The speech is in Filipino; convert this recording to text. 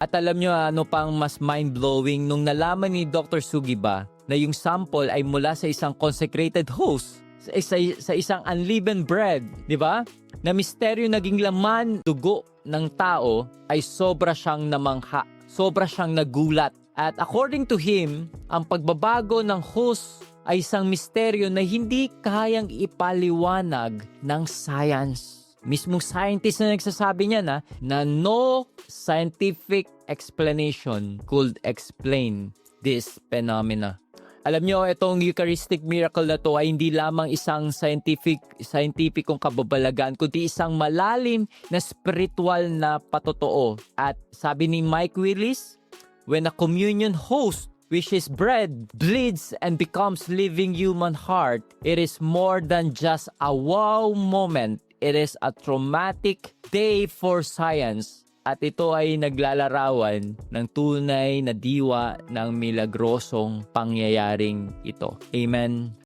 At alam nyo ano pang mas mind-blowing nung nalaman ni Dr. Sugiba na yung sample ay mula sa isang consecrated host, sa isang unleavened bread, di ba? Na misteryo naging laman dugo ng tao ay sobra siyang namangha, sobra siyang nagulat. At according to him, ang pagbabago ng host ay isang misteryo na hindi kayang ipaliwanag ng science. Mismong scientist na nagsasabi niya na no scientific explanation could explain this phenomena. Alam nyo, itong Eucharistic miracle na to ay hindi lamang isang scientificong kababalagan, kundi isang malalim na spiritual na patotoo. At sabi ni Mike Willis, when a communion host, which is bread, bleeds and becomes living human heart, it is more than just a wow moment. It is a traumatic day for science. At ito ay naglalarawan ng tunay na diwa ng milagrosong pangyayaring ito. Amen.